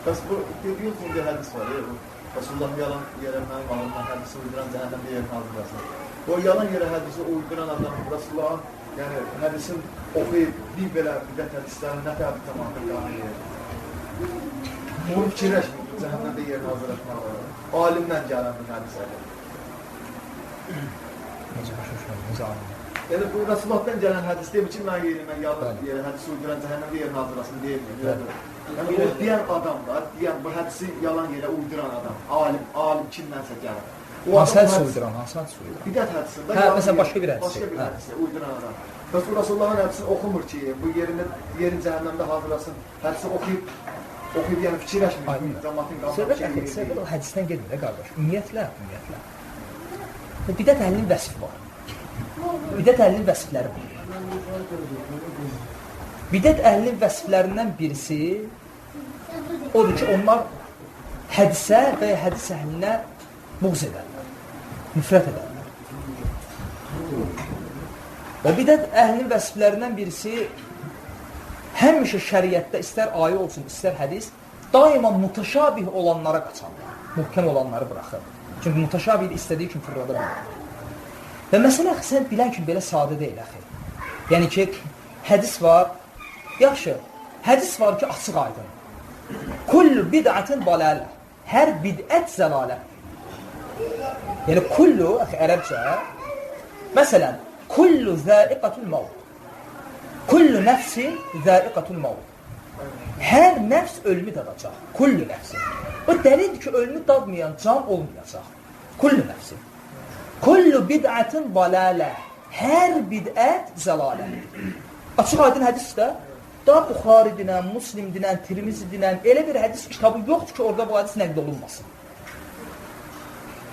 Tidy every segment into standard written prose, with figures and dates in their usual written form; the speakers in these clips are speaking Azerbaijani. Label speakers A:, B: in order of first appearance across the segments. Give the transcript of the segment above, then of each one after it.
A: Bəs bu biliyorsunuz bir hədis var ya, Resulullah yalan yerə mənim ağımdan hədisi uyduran cəhənnəmdə yerin hazırlasın. O yalan yerə hədisi uyduran adam Resulullahın, yəni hədisin oxuyub bir belə müddət hədislərini nə təbi tamamdır qanıyır. Bunu fikirləşmir, cəhənnəmdə yerin hazırlatmaq var. Alimdən gələn bir hədisədir.
B: Necə başa necə alim?
A: Yəni bu Resulullahdan gələn hədis deyil ki, mən yalan yerə hədisi uyduran cəhənnəmdə yerin hazırlasın deyilmir. Yəni o deyən adam var, deyən bu hədisi yalan yerə uyduran adam, alim kimdənsə gəlir.
B: Hansı hədisi uyduran, hansı hədisi uyduran?
A: Bidət hədisində.
B: Hə, məsələn, başqa bir hədisi.
A: Başqa bir hədisi uyduran adam. Bəs bu Resulullahın hədisini oxumur ki, bu yerin cəhənnəmdə hazırlasın, hədisi oxuyub, yəni fikirləşmir, cəmatın qalmaq
B: ki. Söhbət o hədisdən gedmir, qardaş. Ümumiyyətlə. Bidət əhlinin vəsifi var. Bidət əhlinin vəsifləri var. Bidət əhlinin vəsiflərindən birisi odur ki, onlar hədisə və ya hədis əhlinə buğz edərlər, nifrət edərlər. Və bidət əhlinin vəsiflərindən birisi həmişə şəriətdə istər ayə olsun, istər hədis, daima mutaşabih olanlara qaçarlar, muhkəm olanları bıraxır. Çünki mutaşabih istədiyi kimi fırlada bilir. Və məsələ sən bilən kimi belə sadə deyil, əxi. Yəni ki, hədis var, yaxşı, hədis var ki, açıq aydın. Kullu bid'atin dalalə. Hər bid'ət zəlalət. Yəni, kullu, ərəbcə, məsələn, kullu zəiqatul mavd. Kullu nəfsin zəiqatul mavd. Hər nəfs ölümü dadacaq. Kullu nəfsin. O dəlildir ki, ölümü dadmayan can olmayacaq. Kullu nəfsin. Kullu bid'atin dalalə. Hər bid'ət zəlalət. Açıq aydın hədisdə, da Buxari dinən, Muslim dinən, Tirmizi dinən, elə bir hədis kitabı yoxdur ki, orada bu hədis nəqd olunmasın.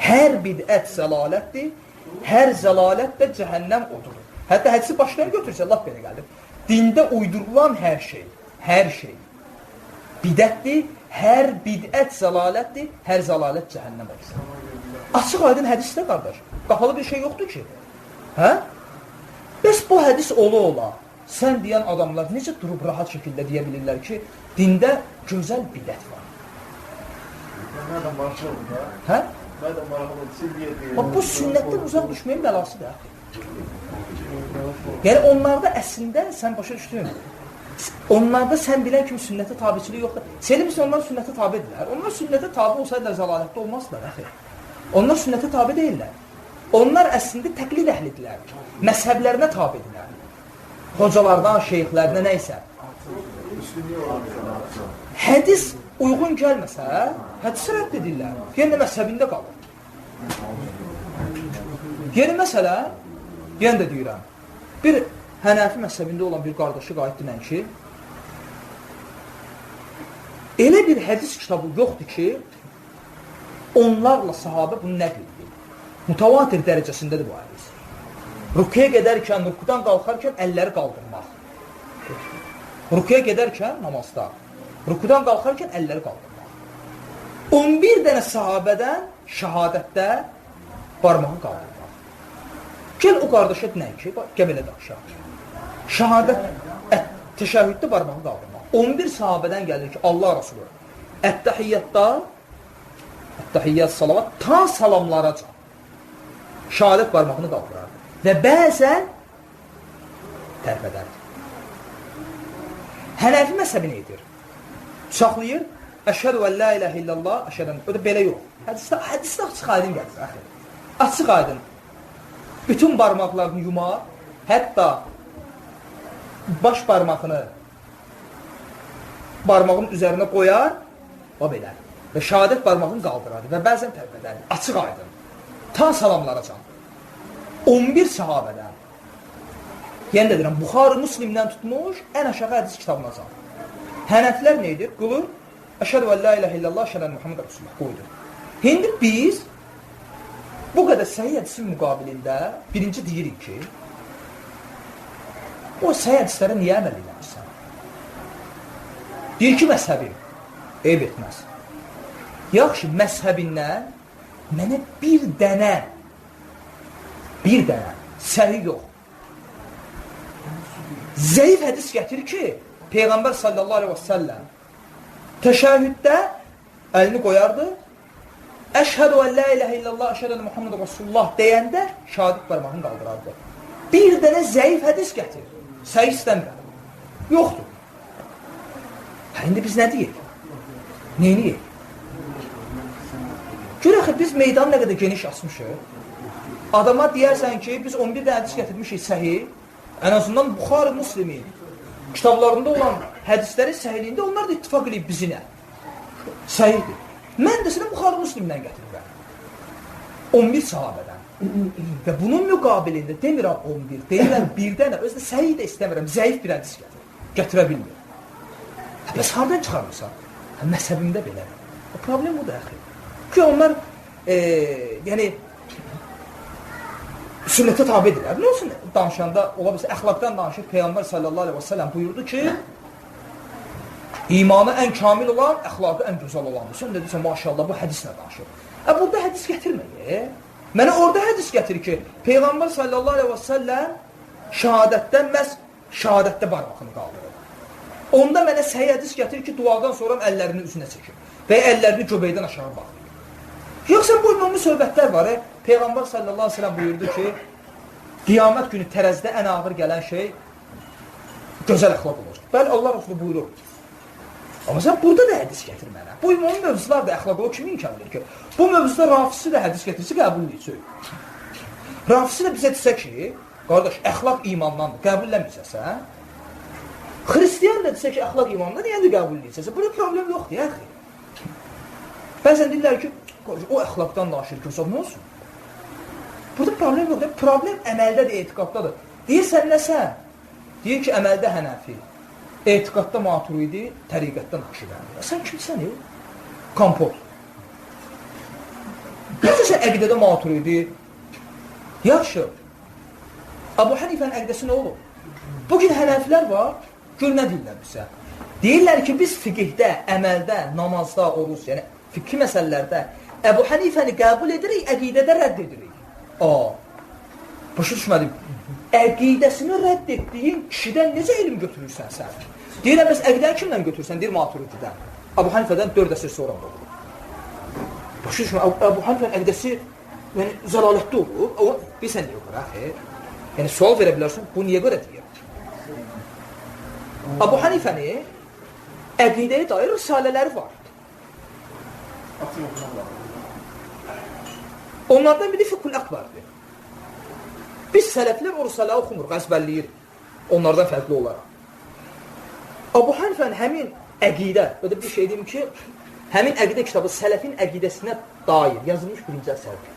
B: Hər bid'ət zəlalətdir, hər zəlalət də cəhənnəm odur. Hətta hədisi başlayan götürsə, Allah belə gəldir. Dində uydurulan hər şey bidətdir, hər bid'ət zəlalətdir, hər zəlalət cəhənnəm odur. Açıq aydın hədisdə, qardaş, qapalı bir şey yoxdur ki. Hə? Bəs bu hədis ola, sən deyən adamlar necə durub rahat şəkildə deyə bilirlər ki, dində gözəl bidət var.
A: Mədən maraqlıdır da.
B: Hə?
A: Mədən maraqlıdır.
B: Bu sünnətdən uzaq düşməyin bəlasıdır. Yəni, onlarda əslində, sən başa düşdün, onlarda sən bilən kimi sünnətə tabiçiliyi yoxdur. Selimsin, onlar sünnətə tabi edirlər. Onlar sünnətə tabi olsaydılar, zəlalətdə olmazlar. Onlar sünnətə tabi deyirlər. Onlar əslində təqlid əhlidirlər. Məzhəblərinə tabi edirlər. Hocalardan, şeyxlərinə, nəysə. Hədis uyğun gəlməsə, hədisi rədd edirlər. Yəni məzhəbində qalır. Yəni məsələ, yəni də deyirəm, bir Hənəfi məzhəbində olan bir qardaşı qayıt dinən ki, elə bir hədis kitabı yoxdur ki, onlarla sahabə bunu nəql edir. Mutavatir dərəcəsindədir bu hədis. Rükuya gedərkən, rükudan qalxarkən əlləri qaldırmaq. Rükuya gedərkən namazda, rükudan qalxarkən əlləri qaldırmaq. 11 dənə sahabədən şəhadətdə barmağı qaldırmaq. Gəl o qardaşa dinən ki, gəl belə danışaq. Şəhadət, təşəhhüddə barmağı qaldırmaq. 11 sahabədən gəlir ki, Allah Rasulü ət-təhiyyatda, ət-təhiyyat salavat, ta salamlaracan şəhadət barmağını qaldırardı. Və bəzən tərpədərdi. Hənəfi məzhəbi nə edir? Saxlayır, əşhədu ən la iləhə illallah, əşhədən, o da belə yox. Hədisdə açıq aydın gəlir. Açıq aydın. Bütün barmaqlarını yumar, hətta baş barmağını barmağın üzərinə qoyar, o belə. Və şəhadət barmağını qaldırardı və bəzən tərpədərdi. Açıq aydın. Ta salamlaracan. 11 sahabədən. Yəni də deyirəm, Buxari Müslimdən tutmuş, ən aşağı hədis kitabınacan. Hənəflər nə edir? Qılır, əşhədu ən la iləhə illallah, əşhədən Muhammed Rasulullah qoydur. İndi biz bu qədər səhih hədisin müqabilində birinci deyirik ki, o səhih hədislərə niyə əməl eləmirsən? Deyir ki, məzhəbim eyb etməz. Yaxşı, məzhəbindən mənə bir dənə səhih yox. Zəif hədis gətirir ki, Peyğəmbər sallallahu aleyhi və səlləm Təşəhhüddə əlini qoyardı. Əşhədu ən la iləhə illallah, əşhədu ən Muhammed Rasulullah deyəndə şahadət barmağını qaldırardı. Bir dənə zəif hədis gətirir. Səhih istəmirəm. Yoxdur. İndi biz nə deyək? Neyini? Görək, biz meydanı nə qədər geniş açmışıq. Adama deyərsən ki, biz 11 dənə hədis gətirmişik səhih. Ən azından Buxari, Müslimin kitablarında olan hədisləri səhiyliyində onlar da ittifaq edib bizinə. Səhihdir. Mən də sənə Buxari, Müslimdən gətirirəm. 11 sahabədən. Və bunun müqabilində demirəm 11, deyirəm bir dənə, özdə səhih də istəmirəm, zəif bir hədis gətirə bilmir. Bəs hardan çıxarırsan? Məzhəbimdə belə. Problem budur, əxi. Ki, onlar sünnətə tabi edirlər. Nə olsun danışanda, ola bilsə, əxlaqdan danışır, Peyğəmbər sallallahu aleyhi və səlləm buyurdu ki, imanı ən kamil olan, əxlaqı ən gözəl olandır. Sən dedirsən, maşallah, bu hədislə danışır. Burada hədis gətirməyir. Mənə orada hədis gətirir ki, Peyğəmbər sallallahu aleyhi və səlləm şəhadətdən məhz şəhadətdə barmağını qaldırır. Onda mənə səhih hədis gətirir ki, duadan sonra əllərini üzünə çəkir və əllərini göbəkdən aşağı baxır. Yoxsa bu ümumi söhbətlər var. Peyğəmbər sallallahu aleyhi ve sellem buyurdu ki, qiyamət günü tərəzidə ən ağır gələn şey gözəl əxlaq olur. Bəli, Allah Rasulü buyurur. Amma sən burada da hədis gətir mənə. Bu ümumi mövzular da əxlaq olur. Kimi imkan verir ki? Bu mövzuda Rafisi də hədis gətirsə qəbul edəcək. Rafisi də bizə desə ki, qardaş, əxlaq imandandır. Qəbulləməyəcəksən. Xristiyan da desə ki, əxlaq imandan, niyə də qəbul edəcəksən? Burada problem yoxdur, yaxı. Bəzən deyirlər ki, o əxlaqdan danışır ki, nə olsun? Burada problem yoxdur. Problem əməldə də, etiqaddadır. Deyirsən nəsən? Deyir ki, əməldə Hənəfi, etiqadda Maturidi, təriqətdə Naxşibəndi. Sən kimsən? Kompot. Necəsə əqidədə Maturidi? Yaxşı. Əbu Hənifənin əqidəsi nə olur? Bugün Hənəfilər var, gör nə deyirlər bizə? Deyirlər ki, biz fiqhdə, əməldə, namazda, oruz, yəni fiqhi məsələlərdə Əbu Hənifəni qəbul edirik, əqidədə rədd edirik. Başa düşmədim. Əqidəsini rədd etdiyin kişidən necə elm götürürsən sən? Deyirəm, bəs əqidəni kimdən götürürsən? Deyir, Maturididən. Əbu Hənifədən 4 əsr sonra olur. Başa düşmədim. Əbu Hənifənin əqidəsi zəlalətdə olur. Bilsən niyə görə, xeyr? Yəni, sual verə bilərsən, bu niyə görə deyir? Əbu Hənifəni əqidəyə dair risalələri var. Onlardan biri Fiqhul Əkbardır. Biz sələflər o risalə oxumuruq, əzbərləyir. Onlardan fərqli olaraq. Əbu Hənifənin həmin əqidə, ödə bir şey deyim ki, həmin əqidə kitabı sələfin əqidəsinə dair yazılmış birinci əsərdir.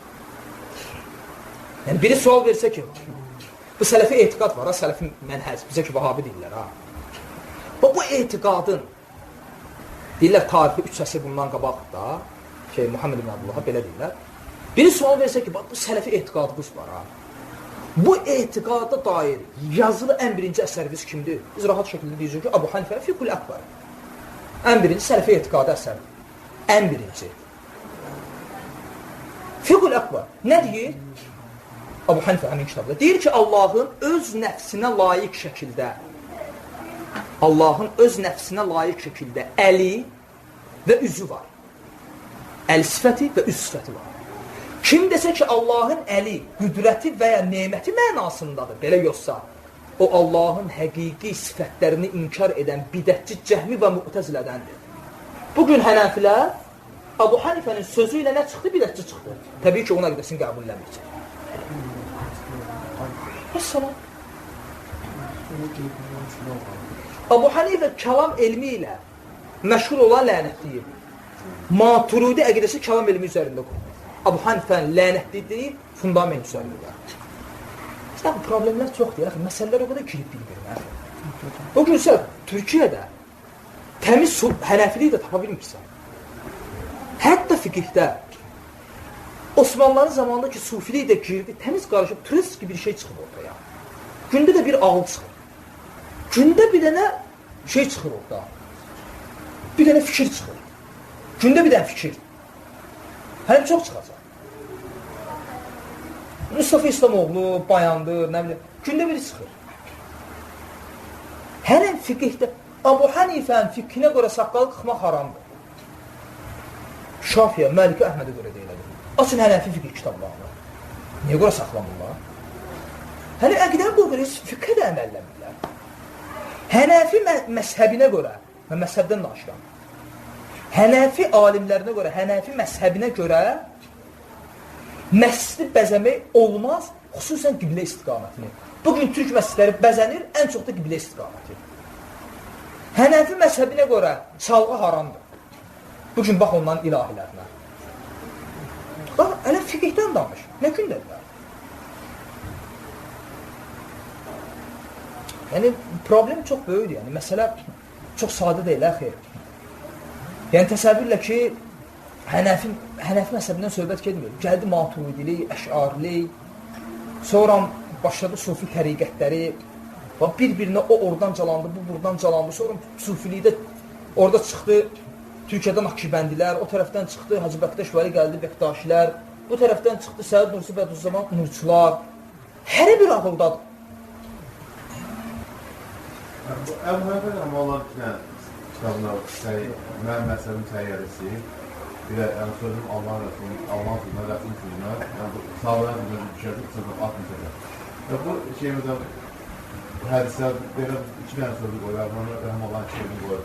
B: Yəni, biri sual versə ki, bu sələfi etiqad var, sələfin mənhəz, bizə ki, vahabi deyirlər, Bu etiqadın, deyirlər, tarifi 3 əsr bundan qabaq da, Muhammed ibn Abdullah'a belə deyirlər, biri sual versə ki, bu sələfi etiqadımız var, Bu etiqada dair yazılı ən birinci əsərimiz kimdir? Biz rahat şəkildə deyəcək ki, Əbu Hənifə Fiqhul Əkbar. Ən birinci sələfi etiqadı əsərdir. Ən birinci. Fiqhul Əkbar. Nə deyir? Əbu Hənifə həmin kitabda. Deyir ki, Allahın öz nəfsinə layiq şəkildə əli və üzü var. Əl sifəti və üz sifəti var. Kim desə ki, Allahın əli, qüdrəti və ya neməti mənasındadır, belə yoxsa, o Allahın həqiqi sifətlərini inkar edən bidətçi, cəhmi və mütəzilədəndir. Bugün Hənəfilər, Əbu Hənifənin sözü ilə nə çıxdı? Bidətçi çıxdı. Təbii ki, onun əqidəsini qəbulləməyəcək. Əssalam. Əbu Hənifə kəlam elmi ilə məşğul olan lənətliyib. Maturidi əqidəsi kəlam elmi üzərində qurur. Əbu Hənifənin lənətliyi fundament üzərində. İşte problemlər çoxdur. Məsələlər o qədər kilib bilmir. O gün sən Türkiyədə təmiz hənəfiliyi də tapa bilmirsən. Hətta fiqhdə Osmanlıların zamanında ki, sufilik də girdi, təmiz qarışıb, turist gibi bir şey çıxır ortaya. Gündə də bir ağıl çıxır. Gündə bir dənə şey çıxır orada. Bir dənə fikir çıxır. Gündə bir dənə fikir. Həm çox çıxacaq. Mustafa İslamoğlu, bayandır, nə bilim, gündə biri çıxır. Hərən fiqhdə, Abu Hanifənin fikrinə görə saqqalı qıxmaq haramdır. Şafiyə, Məlikə, Əhmədə görə deyilədir. Açın Hənəfi fiqh kitablarını. Niyə görə saxlamırlar? Hələ əqidəni bu qədər fiqhə də əməlləmirlər. Hənəfi məzhəbinə görə, mən məzhəbdən danışıram. Hənəfi alimlərinə görə, Hənəfi məzhəbinə görə məscidi bəzəmək olmaz, xüsusən qiblə istiqamətini. Bugün türk məscidləri bəzənir, ən çox da qiblə istiqaməti. Hənəfi məzhəbinə görə çalğı haramdır. Bugün bax onların ilahilərinə. Bax, hələ fiqhdən danış. Nə gündədirlər? Yəni, problem çox böyükdür. Yəni, məsələ çox sadə deyil, əxir. Yəni, təsəvvürlə ki, Hənəfi məsəbindən söhbət gedmir. Gəldi maturidilik, əşarilik, sonra başladı sufi təriqətləri, bir-birinə o oradan calandı, bu buradan calandı, sonra sufilikdə orada çıxdı, Türkiyədən Akşibəndilər, o tərəfdən çıxdı, Hacı Bəqdəş Vəli gəldi, Bəqdaşilər, bu tərəfdən çıxdı, Səid Nursi Bədüzzaman, Nurçular. Hər bir ağıldadır.
C: Əbu Hənifə rəhməhullah kitabına mənim məsələmin təyyarəsi, bir də sözüm Allah sözünə, rəsul sözünə, sağlayan sözünə düşərdik, sözünə atmayacaq. Bu şeyimizdə hədislər, belə 2 dənə sözü qoyar, rəhməllahın şeyini qoyar.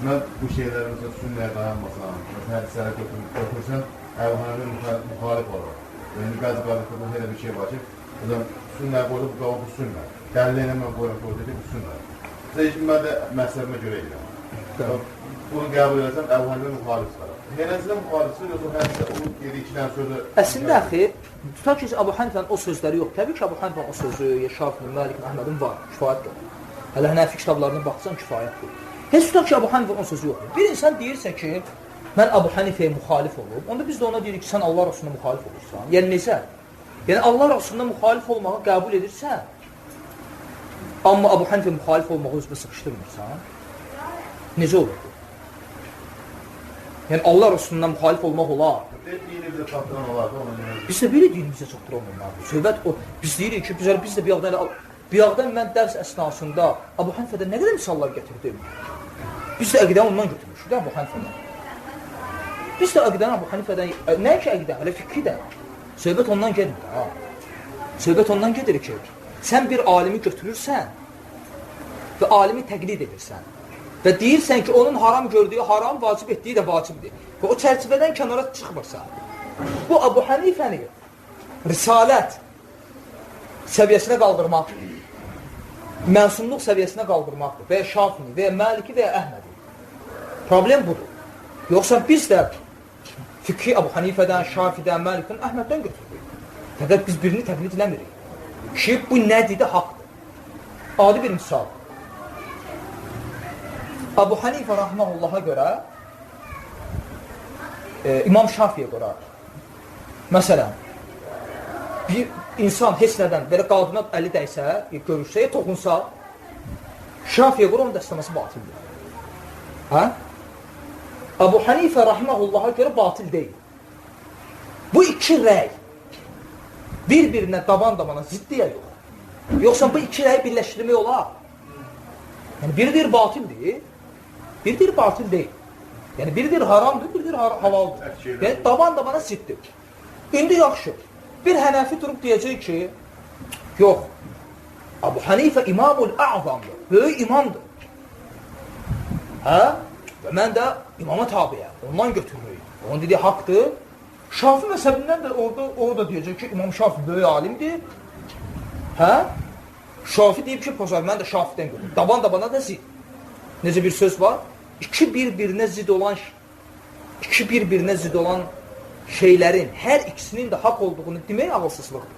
C: Mən bu şeylərin sünnəyə dayanmasam, hədislərə götürürsən, Əbu Hənifə müxalif olur. Yəni, bəzi qardaşlarda elə bir şey var ki, sünnəyə qoydu, bu qalan bu sünnə. Dəliləyinə mən qoydu ki, bu sünnə. Mən də məsələmə görə edirəm. Bunu qəbul edərsəm, Əbu Hənifə müxalifdir. Hənəzdə müxalifdir, yoxsa hədisdə onun yedi 2 dənə sözü...
B: Əslində, əxi, tutaq ki, Əbu Hənifənin o sözləri yox. Təbii ki, Əbu Hənifənin o sözü, Şafinin, Məlikin, Əhmədin var, kifayət olur. Hələ Hənəfi kitablarına baxsan, kifayətdir. Heç tutaq ki, Əbu Hənifənin o sözü yoxdur. Bir insan deyirsə ki, mən Əbu Hənifəyə müxalif olub, onda biz də ona deyirik ki, sən Allah Rasuluna müxalif olursan. Yəni, necə? Yəni, Allah Rasuluna müxalif olmağı qəbul edirsən, amma Əbu Hənifə müxalif olmağı özünə sıxışdırmırsan, necə olur? Yəni, Allah Rasulundan müxalif olmaq olar.
C: Dinimizə çatdıran olardı, ona görə.
B: Biz də belə dinimizə çatdıran olardı. Söhbət o, biz deyirik ki, biz də bir yağdan mən dərs əsnasında Əbu Hənifədən nə qədər misallar gətirdim? Biz də əqidəni ondan götürmüşük, Əbu Hənifədən. Biz də əqidəni Əbu Hənifədən, nə ki əqidə, hələ fikri də. Söhbət ondan gedmir, ha. Söhbət ondan gedir ki, sən bir alimi götürürsən və alimi təqlid edirsən və deyirsən ki, onun haram gördüyü haram, vacib etdiyi də vacibdir və o çərçivədən kənara çıxmırsan. Bu, Əbu Hənifəni risalət səviyyəsinə qaldırmaqdır, mənsumluq səviyyəsinə qaldırmaqdır və ya Şafini, və ya Məliki, və ya Əhmədi. Problem budur. Yoxsa biz də fikri Əbu Hənifədən, Şafidən, Məlikdən, Əhməddən götürürük. Fəqət biz birini təqlid eləmirik. Ki, bu nədir haqdır. Adi bir misal. Əbu Hənifə rəhməhullaha görə, İmam Şafiyə görə, məsələn, bir insan heç nədən belə qadına əli dəysə, görürsə, toxunsa, Şafiyə görə onun dəstəməsi batildir. Hə? Əbu Hənifə rəhməhullaha görə batil deyil. Bu 2 rəy bir-birinə daban-dabana ziddiyə yox. Yoxsa bu 2 rəyi birləşdirmək olar. Yəni, biridir batildir, biridir batil deyil. Yəni, biridir haramdır, biridir halaldır. Yəni, daban-dabana ziddir. İndi yaxşı. Bir Hənəfi durub deyəcək ki, yox, Əbu Hənifə İmamul A'zamdır, böyük imamdır. Hə? Və mən də imama tabiyəm, ondan götürürük. Onun dediyi haqdır. Şafi məsəbindən də orada deyəcək ki, İmam Şafi böyük alimdir. Hə? Şafi deyib ki, mən də Şafidən götürürüm. Daban-dabana da zid. Necə bir söz var? İki bir-birinə zid olan şeylərin hər ikisinin də haqq olduğunu demək ağılsızlıqdır.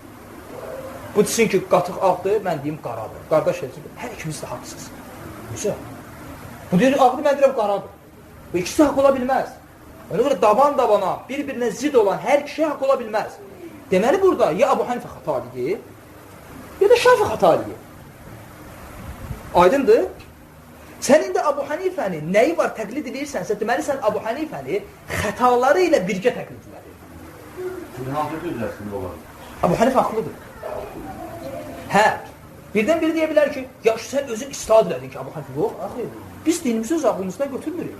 B: Bu desin ki, qatıq ağdır, mən deyim qaradır. Qardaş elçidir, hər ikimiz də haqsız. Necə? Bu deyir, ağdır, mən deyirəm qaradır. Bu ikisi haqq ola bilməz. Ona görə daban-dabana, bir-birinə zid olan hər iki şey haqq ola bilməz. Deməli, burada ya Əbu Hənifə xatalıyır, ya da Şafi xatalıyır. Aydındır? Sən indi Əbu Hənifəni nəyi var təqlid edirsənsə, deməli sən Əbu Hənifəni xətaları ilə birgə təqlid edir.
C: Hansı düzəsində olar?
B: Əbu Hənifə haqlıdır. Hə, Birdən biri deyə bilər ki, ya sən özün istihad elədin ki, Əbu Hənifə. Yox, axı, biz dinimizi öz ağlımızdan götürmürük.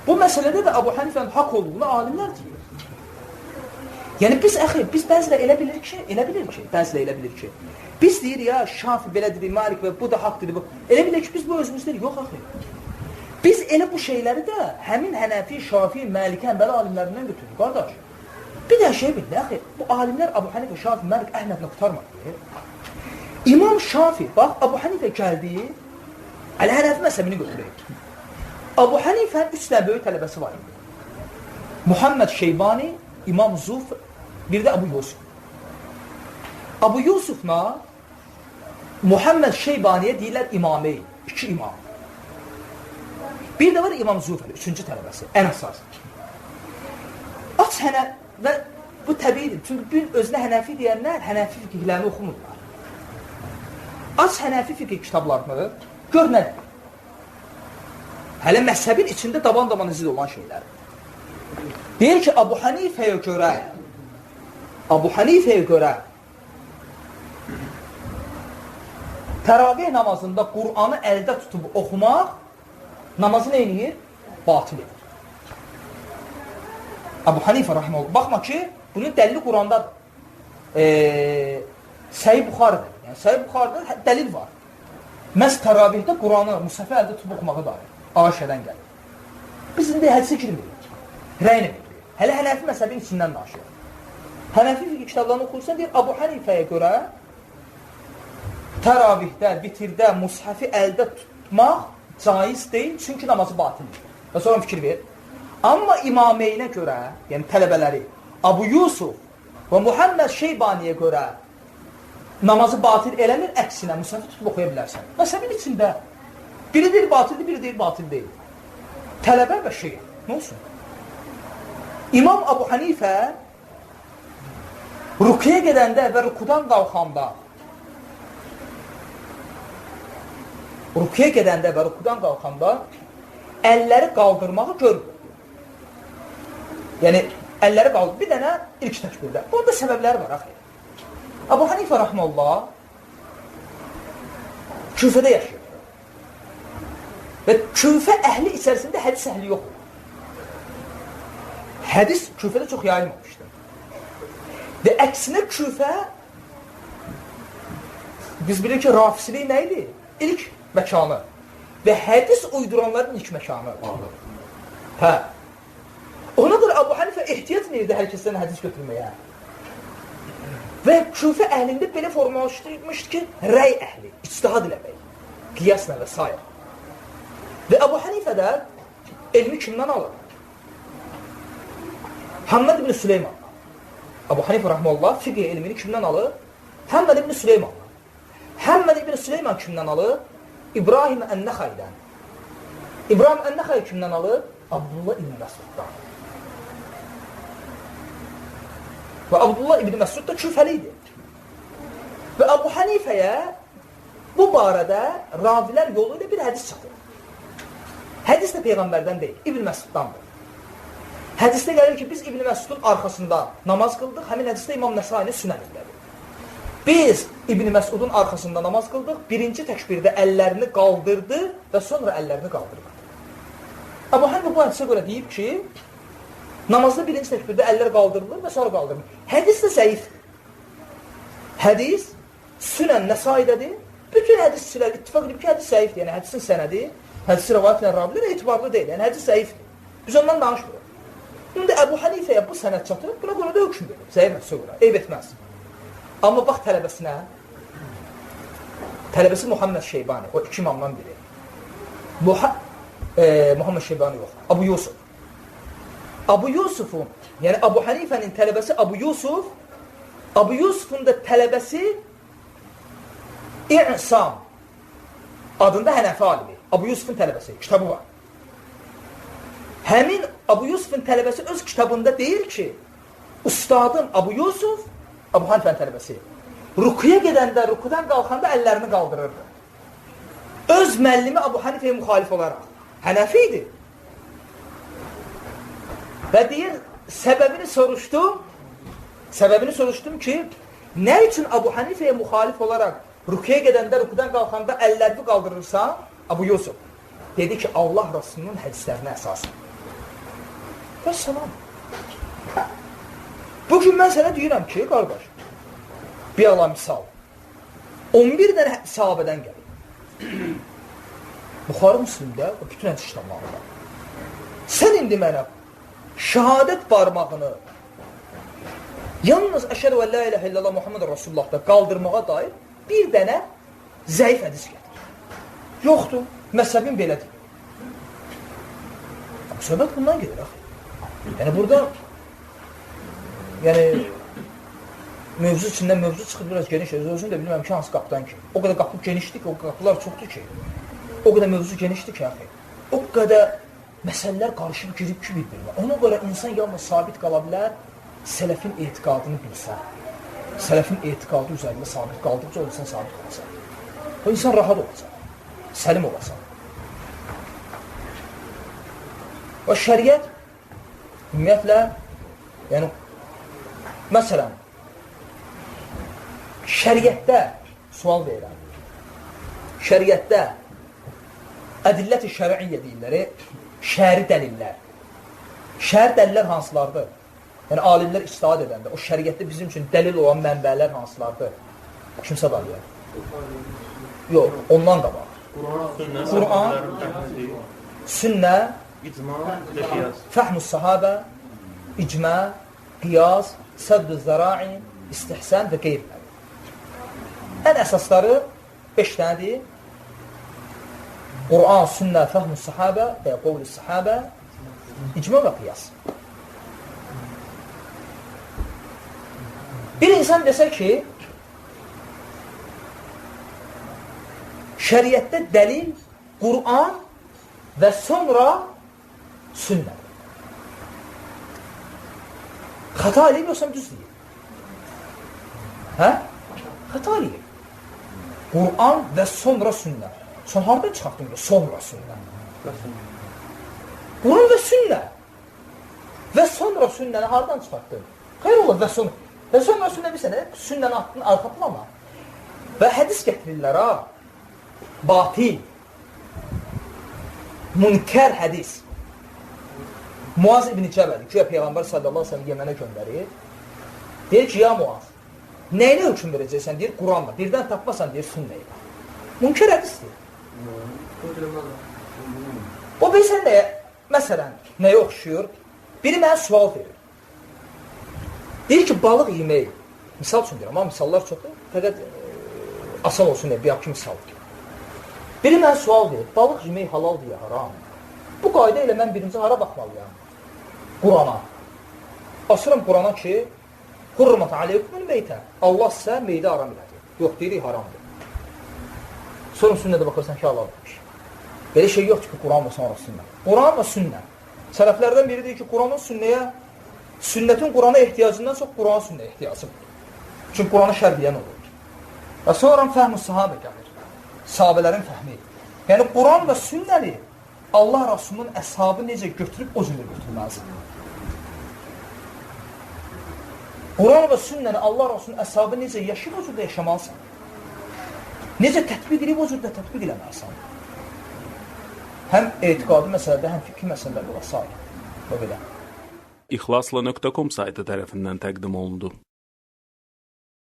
B: Bu məsələdə də Əbu Hənifənin haqq olduğunu alimlər deyir. Yəni biz bəzilə elə bilir ki, biz deyir ya, Şafi belədir, Malik və bu da haqdır, bu. Elə bilir ki, biz bu özümüz deyir. Yox, axı. Biz elə bu şeyləri də həmin Hənəfi, Şafi, Maliki, Həmbəli alimlərindən götürürük, qardaş. Bir də şey bilir, axı, bu alimlər Əbu Hənifə, Şafi, Malik, Əhmədlə qutarmadı. İmam Şafi, bax, Əbu Hənifə gəldi, Əl-Hənəfi məsəbini götürək. Əbu Hənifənin 3 dənə böyük tələbəsi var idi. Muhammed Şeybani, İmam Zuf, bir də Əbu Yusuf. Əbu Yusufla Muhammed Şeybaniyə deyirlər imamey, 2 imam. Bir də var İmam Zufəli, 3-cü tələbəsi, ən əsas. Aç və bu təbiidir, çünki özünə Hənəfi deyənlər Hənəfi fiqhlərini oxumurlar. Aç Hənəfi fiqh kitablarını, gör nədir? Hələ məzhəbin içində daban-daban izid olan şeylər. Deyir ki, Əbu Hənifəyə görə təravih namazında Qur'anı əldə tutub oxumaq namazı nə edir? Batil edir. Əbu Hənifə rahimehullah, baxma ki, bunun dəlili Qur'andadır. Səhih Buxarıdır. Yəni, Səhih Buxarıda dəlil var. Məhz təravihdə Qur'anı, Musafə əldə tutub oxumağı dair. Aşədən gəlir. Biz indi hədisə girmirik. Rəynə veririk. Hələ Hənəfi məzhəbin içindən daşıyır. Hənəfi fiqh kitablarını oxuyursan, deyir, Əbu Hənifəyə görə təravihdə, bitirdə, mushafi əldə tutmaq caiz deyil, çünki namazı batildir. Və sonra fikir ver. Amma imameynə görə, yəni tələbələri, Əbu Yusuf və Muhammed Şeybaniyə görə namazı batil eləmir, əksinə, mushafi tutub oxuya bilərsən. Məsələn içində biri deyil batildir, biri deyil batil deyil. Tələbə və şeyh, nə olsun? İmam Əbu Hənifə rükuya gedəndə və rükudan qalxanda əlləri qaldırmağı görmür. Yəni, əlləri qaldırır. Bir dənə ilk təkbirdə. Burada səbəbləri var, axı. Əbu Hənifə rahimehullah Küfədə yaşayır. Və Küfə əhli içərisində hədis əhli yoxdur. Hədis Küfədə çox yayılmamışdır. Və əksinə Küfə, biz bilirik ki, rafisilik nə idi? İlk məkanı. Və hədis uyduranların ilk məkanı. Hə. Ona görə Əbu Hənifə ehtiyat edirdi hər kəsdən hədis götürməyə. Və Küfə əhlində belə formalaşdırmışdı ki, rəy əhli, ictihad eləmək, qiyasla və s. Və Əbu Hənifə də elmi kimdən alır? Həmməd ibn Süleyman. Əbu Hənifə rahimehullah fiqh elmini kimdən alır? Həmməd ibn Süleyman. Həmməd ibn Süleyman kimdən alır? İbrahim Ən-Nəxaydən. İbrahim Ən-Nəxay kimdən alır? Abdullah ibn Məsuddan. Və Abdullah ibn Məsud da küfəli idi. Və Əbu Hənifəyə bu barədə ravilər yolu ilə bir hədis çatır. Hədis də Peyğəmbərdən deyil, İbn Məsuddandır. Hədisdə gəlir ki, biz İbn Məsudun arxasında namaz qıldıq, həmin hədisdə İmam Nəsai sünənindədir. Biz İbn Məsudun arxasında namaz qıldıq, birinci təkbirdə əllərini qaldırdı və sonra əllərini qaldırmadı. Əbu Hənifə bu hədisə görə deyib ki, namazda birinci təkbirdə əllər qaldırılır və sonra qaldırılır. Hədis də zəifdir. Hədis Sünən Nəsaidədir. Bütün hədisçilər ittifaq edib ki, hədis zəifdir. Yəni hədisin sənədi, hədisi rəvayət edən ravilər etibarlı deyil. Yəni hədis zəifdir. Biz ondan danışmırıq. İndi Əbu Hənifəyə bu sənəd çatır, buna görə də hökm verir. Zəif hədisə görə, eyb etməz. Amma bax tələbəsinə, tələbəsi Muhammed Şeybani, o 2 imamdan biri. Muhammed Şeybani yox, Əbu Yusuf. Əbu Yusufun, yəni Əbu Hənifənin tələbəsi Əbu Yusuf, Əbu Yusufun da tələbəsi İ'sam adında Hənəfi alimi. Əbu Yusufun tələbəsi, kitabı var. Həmin Əbu Yusufun tələbəsi öz kitabında deyir ki, ustadım Əbu Yusuf, Əbu Hənifənin tələbəsi, rükuya gedəndə, rükudan qalxanda əllərini qaldırırdı. Öz müəllimi Əbu Hənifəyə müxalif olaraq. Hənəfi idi. Və deyir, səbəbini soruşdum ki, nə üçün Əbu Hənifəyə müxalif olaraq Rüküyə gedəndə, rüküdən qalxanda əllərini qaldırırsan, Abu Yusuf dedi ki, Allah Rasulunun hədislərinə əsasən. Və salam. Bugün mən sənə deyirəm ki, qardaş, bir ala misal, 11 dənə sahabədən gəlir. Buxarı Müslimdə, bütün hədis kitablarında. Sən indi mənə şəhadət barmağını yalnız əşhədu və la iləhə illallah Muhammed Rasulullah'da qaldırmağa dair bir dənə zəif hədis gəlir. Yoxdur, məzhəbin belədir. Söhbət bundan gedir, axı. Yəni, burada mövzu içindən mövzu çıxıb biraz geniş. Özüm də bilməm ki, hansı qapıdan ki. O qədər qapı genişdir ki, o qapılar çoxdur ki. O qədər mövzu genişdir ki, axı. O qədər məsələlər qarışıb girib ki, bir-birinə. Ona görə insan yalnız sabit qala bilər, sələfin etiqadını bilsə. Sələfin etiqadı üzərində sabit qaldıqca o insan sabit qalacaq. O insan rahat olacaq, səlim olacaq. O şəriət, ümumiyyətlə, yəni, məsələn, şəriətdə, sual verirəm, şəriətdə ədillət-i şər'iyyə deyirləri, şəri dəlillər. Şəri dəlillər hansılardır? Yəni, alimlər istihad edəndə, o şəriətdə bizim üçün dəlil olan mənbələr hansılardır? Kimsə dalıyar? Yox, ondan da var. Quran, sünnə, fəhm-ü sahabə, icmə, qiyas, sədd-ü zəra'i, istihsən və qeyrləri. Ən əsasları 5 dənədir. Quran, sünnə, fəhm-ü sahabə və ya qovl-ü sahabə, icmə və qiyas. Bir insan desə ki, şəriətdə dəlil Quran və sonra sünnədir. Xəta eləyib, yoxsa düz deyil? Hə? Xəta eləyib. Quran və sonra sünnə. Sən harada çıxartdın ki, sonra sünnə? Quran və sünnə. Və sonra sünnəni haradan çıxartdın? Xeyr ola, və sonra. Və sonra sünnə bir sənə, sünnəni atdın, arxa plana. Və hədis gətirirlər, ha? Batil. Münkər hədis. Muaz ibn Cəbəl, güya Peyğəmbər sallallahu aleyhi ve sellem Yemənə göndərir. Deyir ki, ya Muaz, nəyinə hökm verəcəksən? Deyir, Quranla. Birdən tapmasan, deyir, sünnəyə. Münkər hədisdir. O bilsən nəyə, məsələn, nəyə oxşuyur? Biri mənə sual verir. Deyir ki, balıq yemək, misal üçün deyir, amma misallar çoxdur, fəqət asan olsun deyə, bir yaxşı misal. Biri mənə sual verir, balıq yemək halaldır ya, haram. Bu qayda ilə mən birinci hara baxmalıyam? Qurana. Asıram Qurana ki, hurmat aleykumul meytə. Allah sizə meydə haram elədir. Yox, deyirik, haramdır. Sonra sünnədə baxırsan ki, halaldır. Belə şey yoxdur ki, Quran və sonra sünnə. Quran və sünnə. Sələflərdən biri deyir ki, Quranın sünnəyə, sünnətin Qurana ehtiyacından çox Quran sünnəyə ehtiyacıdır. Çünki Quranı şərhləyən olur. Və sonra fəhm-ü sahabə gəlir. Sahabələrin fəhmi. Yəni, Quran və sünnəni Allah Rasulunun əshabı necə götürüb, o cürə götürməlidir. Quran və sünnəni Allah Rasulunun əshabı necə yaşayıb, o cürdə yaşamalısan. Necə tətbiq edib, o cürdə tətbiq eləməlisən. Həm etiqadi məsələdə, həm fikri məsələdə və s. Və belə.
D: İxlasla.com saytı tərəfindən təqdim olundu.